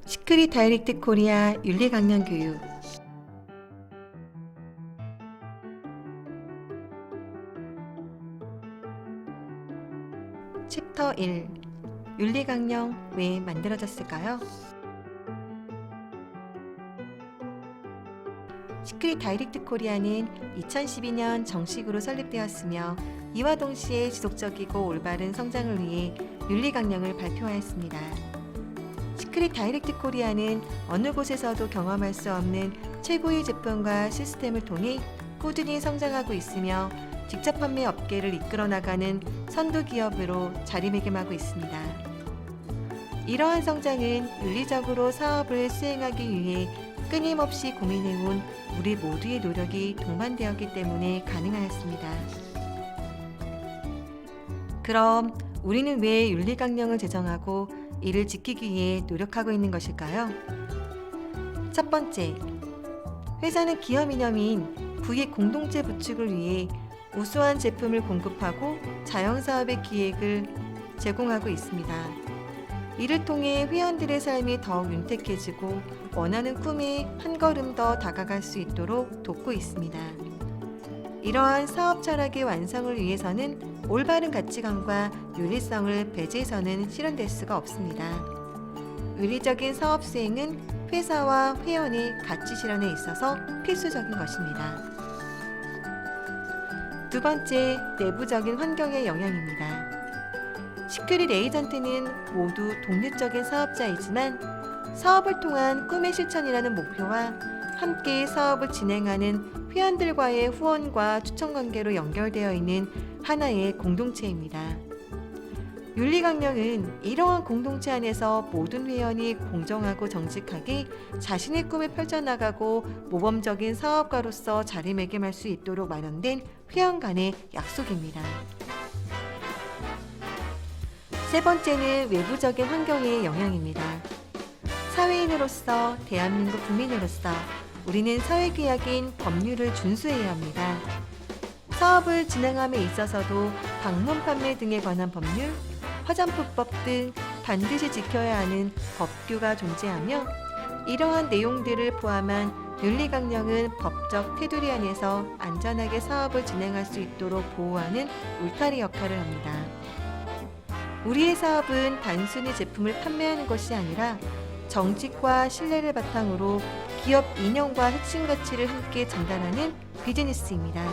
시크릿 다이렉트 코리아 윤리 강령 교육. 챕터 1. 윤리 강령 왜 만들어졌을까요? 시크릿 다이렉트 코리아는 2012년 정식으로 설립되었으며 이와 동시에 지속적이고 올바른 성장을 위해 윤리 강령을 발표하였습니다. 시크릿 다이렉트 코리아는 어느 곳에서도 경험할 수 없는 최고의 제품과 시스템을 통해 꾸준히 성장하고 있으며 직접 판매 업계를 이끌어 나가는 선도 기업으로 자리매김하고 있습니다. 이러한 성장은 윤리적으로 사업을 수행하기 위해 끊임없이 고민해온 우리 모두의 노력이 동반되었기 때문에 가능하였습니다. 그럼 우리는 왜 윤리 강령을 제정하고 이를 지키기 위해 노력하고 있는 것일까요? 첫 번째, 회사는 기업 이념인 부의 공동체 구축을 위해 우수한 제품을 공급하고 자영사업의 기획을 제공하고 있습니다. 이를 통해 회원들의 삶이 더욱 윤택해지고 원하는 꿈에 한 걸음 더 다가갈 수 있도록 돕고 있습니다. 이러한 사업 철학의 완성을 위해서는 올바른 가치관과 윤리성을 배제해서는 실현될 수가 없습니다. 윤리적인 사업 수행은 회사와 회원의 가치 실현에 있어서 필수적인 것입니다. 두 번째, 내부적인 환경의 영향입니다. 시크릿 에이전트는 모두 독립적인 사업자이지만 사업을 통한 꿈의 실천이라는 목표와 함께 사업을 진행하는 회원들과의 후원과 추천 관계로 연결되어 있는 하나의 공동체입니다. 윤리 강령은 이러한 공동체 안에서 모든 회원이 공정하고 정직하게 자신의 꿈을 펼쳐나가고 모범적인 사업가로서 자리매김할 수 있도록 마련된 회원 간의 약속입니다. 세 번째는 외부적인 환경의 영향입니다. 사회인으로서, 대한민국 국민으로서 우리는 사회규약인 법률을 준수해야 합니다. 사업을 진행함에 있어서도 방문 판매 등에 관한 법률, 화장품법 등 반드시 지켜야 하는 법규가 존재하며 이러한 내용들을 포함한 윤리 강령은 법적 테두리 안에서 안전하게 사업을 진행할 수 있도록 보호하는 울타리 역할을 합니다. 우리의 사업은 단순히 제품을 판매하는 것이 아니라 정직과 신뢰를 바탕으로 기업 이념과 핵심 가치를 함께 전달하는 비즈니스입니다.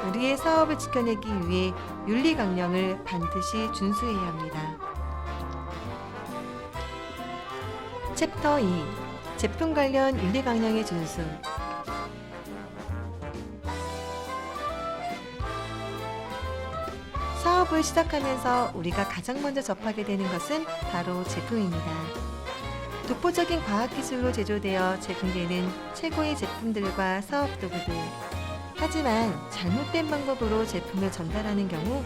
우리의 사업을 지켜내기 위해 윤리 강령을 반드시 준수해야 합니다. 챕터 2. 제품 관련 윤리 강령의 준수. 사업을 시작하면서 우리가 가장 먼저 접하게 되는 것은 바로 제품입니다. 독보적인 과학기술로 제조되어 제공되는 최고의 제품들과 사업 도구들. 하지만 잘못된 방법으로 제품을 전달하는 경우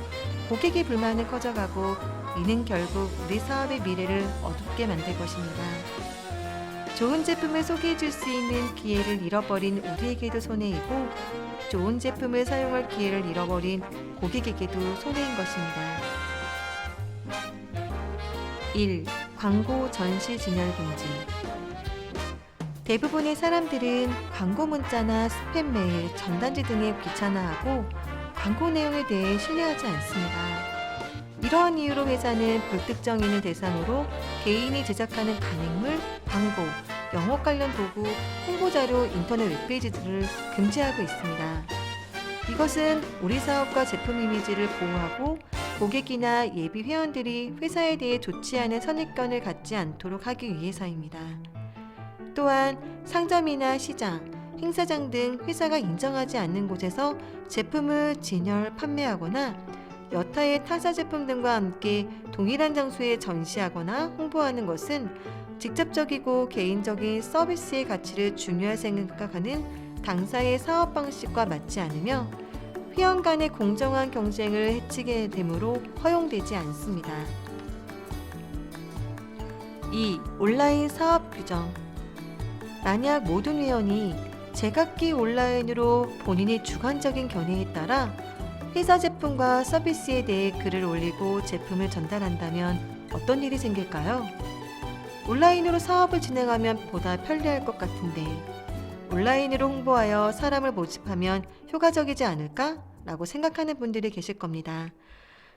고객의 불만은 커져가고 이는 결국 우리 사업의 미래를 어둡게 만들 것입니다. 좋은 제품을 소개해 줄 수 있는 기회를 잃어버린 우리에게도 손해이고 좋은 제품을 사용할 기회를 잃어버린 고객에게도 손해인 것입니다. 1. 광고 전시 진열 금지. 대부분의 사람들은 광고 문자나 스팸 메일, 전단지 등에 귀찮아하고 광고 내용에 대해 신뢰하지 않습니다. 이러한 이유로 회사는 불특정인을 대상으로 개인이 제작하는 간행물, 광고, 영업 관련 도구, 홍보자료, 인터넷 웹페이지들을 금지하고 있습니다. 이것은 우리 사업과 제품 이미지를 보호하고 고객이나 예비 회원들이 회사에 대해 좋지 않은 선입견을 갖지 않도록 하기 위해서입니다. 또한 상점이나 시장, 행사장 등 회사가 인정하지 않는 곳에서 제품을 진열, 판매하거나 여타의 타사 제품 등과 함께 동일한 장소에 전시하거나 홍보하는 것은 직접적이고 개인적인 서비스의 가치를 중요하게 생각하는 당사의 사업 방식과 맞지 않으며 회원 간의 공정한 경쟁을 해치게 되므로 허용되지 않습니다. 2. 온라인 사업 규정. 만약 모든 회원이 제각기 온라인으로 본인의 주관적인 견해에 따라 회사 제품과 서비스에 대해 글을 올리고 제품을 전달한다면 어떤 일이 생길까요? 온라인으로 사업을 진행하면 보다 편리할 것 같은데 온라인으로 홍보하여 사람을 모집하면 효과적이지 않을까? 라고 생각하는 분들이 계실 겁니다.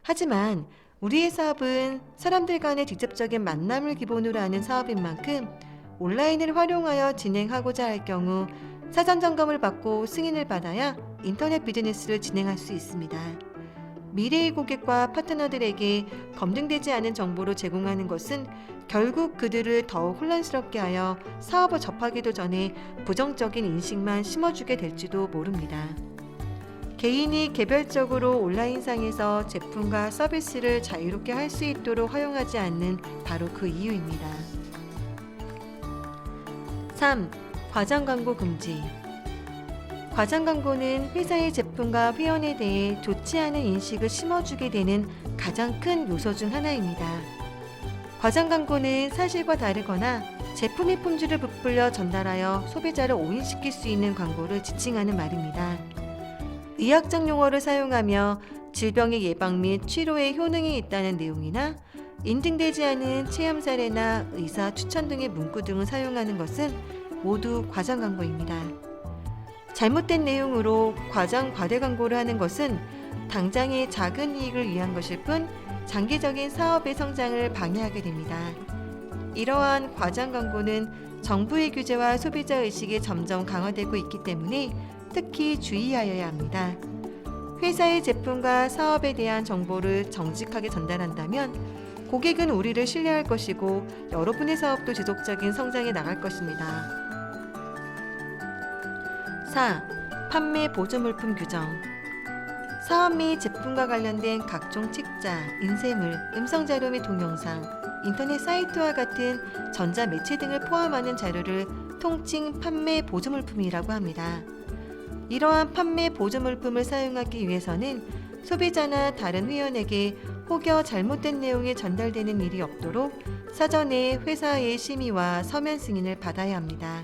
하지만 우리의 사업은 사람들 간의 직접적인 만남을 기본으로 하는 사업인 만큼 온라인을 활용하여 진행하고자 할 경우 사전 점검을 받고 승인을 받아야 인터넷 비즈니스를 진행할 수 있습니다. 미래의 고객과 파트너들에게 검증되지 않은 정보를 제공하는 것은 결국 그들을 더욱 혼란스럽게 하여 사업을 접하기도 전에 부정적인 인식만 심어주게 될지도 모릅니다. 개인이 개별적으로 온라인상에서 제품과 서비스를 자유롭게 할 수 있도록 허용하지 않는 바로 그 이유입니다. 3. 과장 광고 금지. 과장 광고는 회사의 제품과 회원에 대해 좋지 않은 인식을 심어주게 되는 가장 큰 요소 중 하나입니다. 과장 광고는 사실과 다르거나 제품의 품질을 부풀려 전달하여 소비자를 오인시킬 수 있는 광고를 지칭하는 말입니다. 의학적 용어를 사용하며 질병의 예방 및 치료에 효능이 있다는 내용이나 인증되지 않은 체험 사례나 의사 추천 등의 문구 등을 사용하는 것은 모두 과장 광고입니다. 잘못된 내용으로 과장 과대 광고를 하는 것은 당장의 작은 이익을 위한 것일 뿐 장기적인 사업의 성장을 방해하게 됩니다. 이러한 과장 광고는 정부의 규제와 소비자 의식이 점점 강화되고 있기 때문에 특히 주의하여야 합니다. 회사의 제품과 사업에 대한 정보를 정직하게 전달한다면 고객은 우리를 신뢰할 것이고 여러분의 사업도 지속적인 성장에 나갈 것입니다. 4. 판매 보조물품 규정. 사업 및 제품과 관련된 각종 책자, 인쇄물, 음성자료 및 동영상, 인터넷 사이트와 같은 전자매체 등을 포함하는 자료를 통칭 판매 보조물품이라고 합니다. 이러한 판매 보조물품을 사용하기 위해서는 소비자나 다른 회원에게 혹여 잘못된 내용이 전달되는 일이 없도록 사전에 회사의 심의와 서면 승인을 받아야 합니다.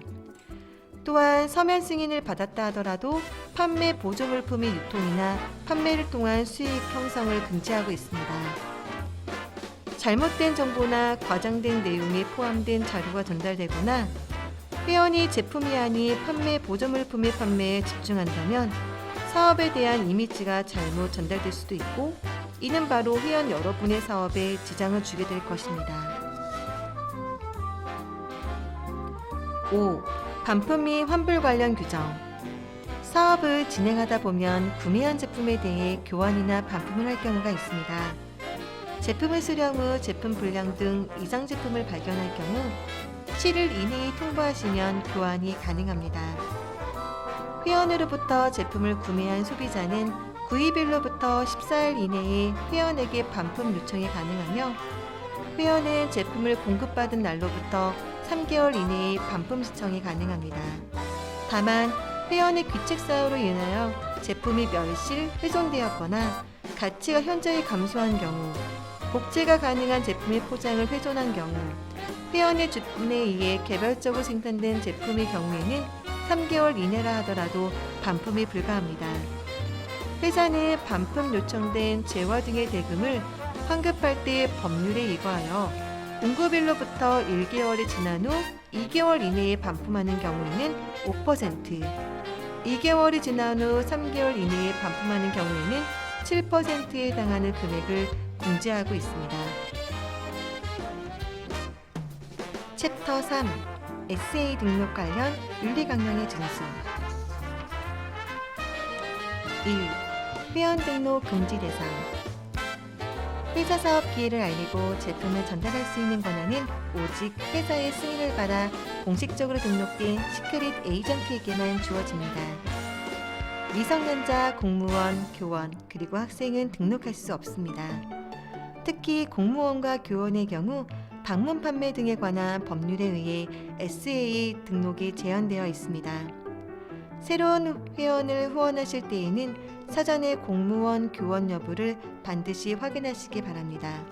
또한 서면 승인을 받았다 하더라도 판매 보조물품의 유통이나 판매를 통한 수익 형성을 금지하고 있습니다. 잘못된 정보나 과장된 내용이 포함된 자료가 전달되거나 회원이 제품이 아닌 판매 보조물품의 판매에 집중한다면 사업에 대한 이미지가 잘못 전달될 수도 있고 이는 바로 회원 여러분의 사업에 지장을 주게 될 것입니다. 5. 반품 및 환불 관련 규정. 사업을 진행하다 보면 구매한 제품에 대해 교환이나 반품을 할 경우가 있습니다. 제품을 수령 후 제품 불량 등 이상 제품을 발견할 경우 7일 이내에 통보하시면 교환이 가능합니다. 회원으로부터 제품을 구매한 소비자는 구입일로부터 14일 이내에 회원에게 반품 요청이 가능하며 회원은 제품을 공급받은 날로부터 3개월 이내에 반품 신청이 가능합니다. 다만 회원의 귀책 사유로 인하여 제품이 멸실, 훼손되었거나 가치가 현저히 감소한 경우, 복제가 가능한 제품의 포장을 훼손한 경우, 회원의 주문에 의해 개별적으로 생산된 제품의 경우에는 3개월 이내라 하더라도 반품이 불가합니다. 회사는 반품 요청된 재화 등의 대금을 환급할 때 법률에 의거하여 공급일로부터 1개월이 지난 후 2개월 이내에 반품하는 경우에는 5%, 2개월이 지난 후 3개월 이내에 반품하는 경우에는 7%에 해당하는 금액을 공제하고 있습니다. 챕터 3. SA 등록 관련 윤리 강령의 준수. 1. 회원 등록 금지 대상. 회사 사업 기회를 알리고 제품을 전달할 수 있는 권한은 오직 회사의 승인을 받아 공식적으로 등록된 시크릿 에이전트에게만 주어집니다. 미성년자, 공무원, 교원, 그리고 학생은 등록할 수 없습니다. 특히 공무원과 교원의 경우 방문 판매 등에 관한 법률에 의해 SA 등록이 제한되어 있습니다. 새로운 회원을 후원하실 때에는 사전에 공무원, 교원 여부를 반드시 확인하시기 바랍니다.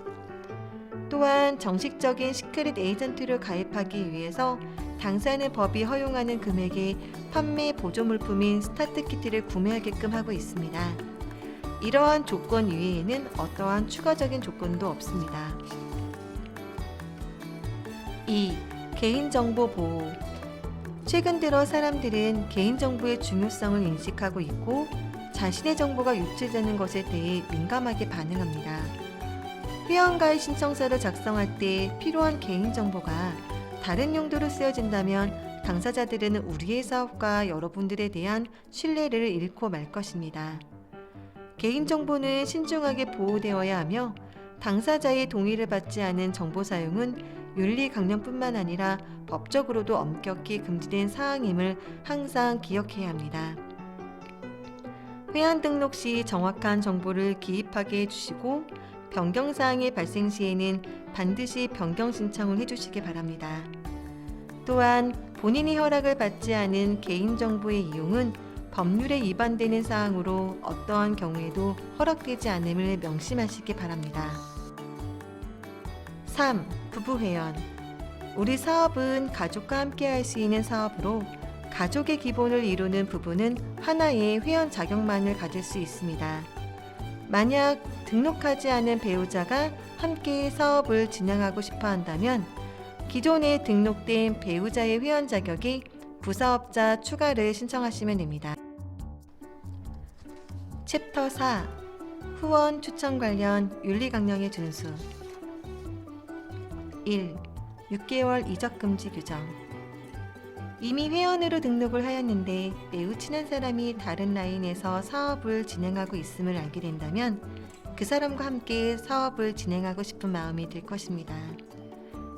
또한 정식적인 시크릿 에이전트를 가입하기 위해서 당사는 법이 허용하는 금액의 판매 보조물품인 스타트 키트를 구매하게끔 하고 있습니다. 이러한 조건 이외에는 어떠한 추가적인 조건도 없습니다. 2. 개인정보 보호. 최근 들어 사람들은 개인정보의 중요성을 인식하고 있고 자신의 정보가 유출되는 것에 대해 민감하게 반응합니다. 회원가입 신청서를 작성할 때 필요한 개인정보가 다른 용도로 쓰여진다면 당사자들은 우리의 사업과 여러분들에 대한 신뢰를 잃고 말 것입니다. 개인정보는 신중하게 보호되어야 하며 당사자의 동의를 받지 않은 정보 사용은 윤리 강령뿐만 아니라 법적으로도 엄격히 금지된 사항임을 항상 기억해야 합니다. 회원 등록 시 정확한 정보를 기입하게 해주시고 변경사항이 발생 시에는 반드시 변경 신청을 해주시기 바랍니다. 또한 본인이 허락을 받지 않은 개인정보의 이용은 법률에 위반되는 사항으로 어떠한 경우에도 허락되지 않음을 명심하시기 바랍니다. 3. 부부회원. 우리 사업은 가족과 함께 할 수 있는 사업으로 가족의 기본을 이루는 부부는 하나의 회원 자격만을 가질 수 있습니다. 만약 등록하지 않은 배우자가 함께 사업을 진행하고 싶어 한다면 기존에 등록된 배우자의 회원 자격에 부사업자 추가를 신청하시면 됩니다. 챕터 4. 후원 추천 관련 윤리강령의 준수. 1. 6개월 이적 금지 규정. 이미 회원으로 등록을 하였는데 매우 친한 사람이 다른 라인에서 사업을 진행하고 있음을 알게 된다면 그 사람과 함께 사업을 진행하고 싶은 마음이 들 것입니다.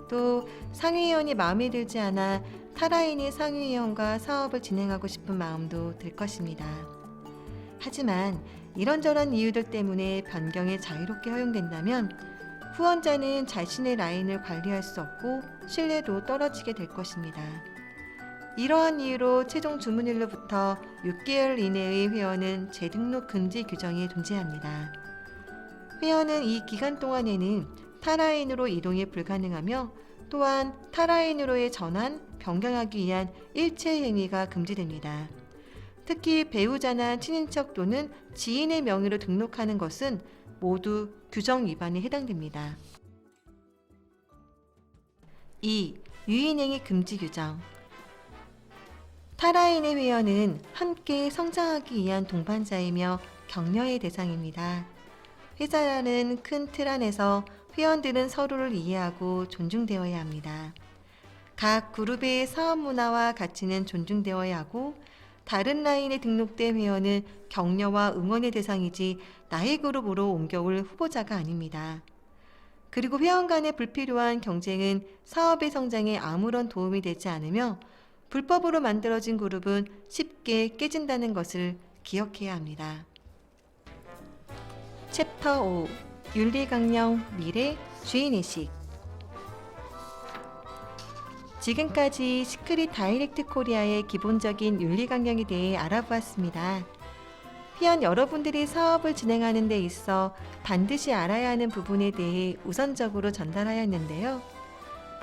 또 상위회원이 마음에 들지 않아 타라인의 상위회원과 사업을 진행하고 싶은 마음도 들 것입니다. 하지만 이런저런 이유들 때문에 변경이 자유롭게 허용된다면 후원자는 자신의 라인을 관리할 수 없고 신뢰도 떨어지게 될 것입니다. 이러한 이유로 최종 주문일로부터 6개월 이내의 회원은 재등록 금지 규정이 존재합니다. 회원은 이 기간 동안에는 타라인으로 이동이 불가능하며 또한 타라인으로의 전환, 변경하기 위한 일체 행위가 금지됩니다. 특히 배우자나 친인척 또는 지인의 명의로 등록하는 것은 모두 규정 위반에 해당됩니다. 2. 유인행위 금지 규정. 타라인의 회원은 함께 성장하기 위한 동반자이며 격려의 대상입니다. 회사라는 큰 틀 안에서 회원들은 서로를 이해하고 존중되어야 합니다. 각 그룹의 사업 문화와 가치는 존중되어야 하고 다른 라인에 등록된 회원은 격려와 응원의 대상이지 나의 그룹으로 옮겨올 후보자가 아닙니다. 그리고 회원 간의 불필요한 경쟁은 사업의 성장에 아무런 도움이 되지 않으며 불법으로 만들어진 그룹은 쉽게 깨진다는 것을 기억해야 합니다. 챕터 5. 윤리강령 미래 주인의식. 지금까지 시크릿 다이렉트 코리아의 기본적인 윤리강령에 대해 알아보았습니다. 회원 여러분들이 사업을 진행하는 데 있어 반드시 알아야 하는 부분에 대해 우선적으로 전달하였는데요.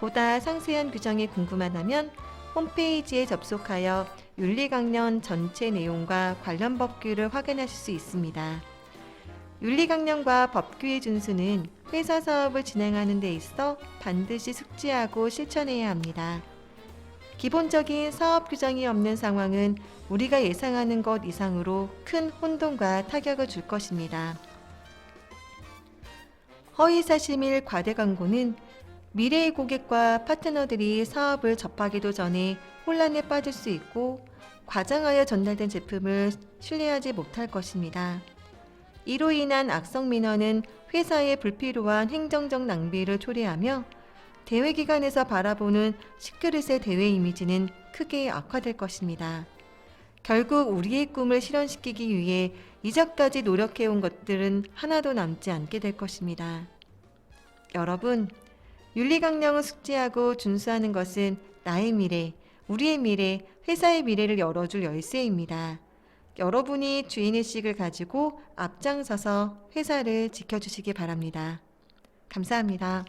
보다 상세한 규정이 궁금하다면 홈페이지에 접속하여 윤리강령 전체 내용과 관련 법규를 확인하실 수 있습니다. 윤리강령과 법규의 준수는 회사 사업을 진행하는 데 있어 반드시 숙지하고 실천해야 합니다. 기본적인 사업 규정이 없는 상황은 우리가 예상하는 것 이상으로 큰 혼돈과 타격을 줄 것입니다. 허위사실 및 과대 광고는 미래의 고객과 파트너들이 사업을 접하기도 전에 혼란에 빠질 수 있고 과장하여 전달된 제품을 신뢰하지 못할 것입니다. 이로 인한 악성 민원은 회사의 불필요한 행정적 낭비를 초래하며 대회 기관에서 바라보는 시크릿의 대회 이미지는 크게 악화될 것입니다. 결국 우리의 꿈을 실현시키기 위해 이전까지 노력해온 것들은 하나도 남지 않게 될 것입니다. 여러분, 윤리강령을 숙지하고 준수하는 것은 나의 미래, 우리의 미래, 회사의 미래를 열어줄 열쇠입니다. 여러분이 주인의식을 가지고 앞장서서 회사를 지켜주시기 바랍니다. 감사합니다.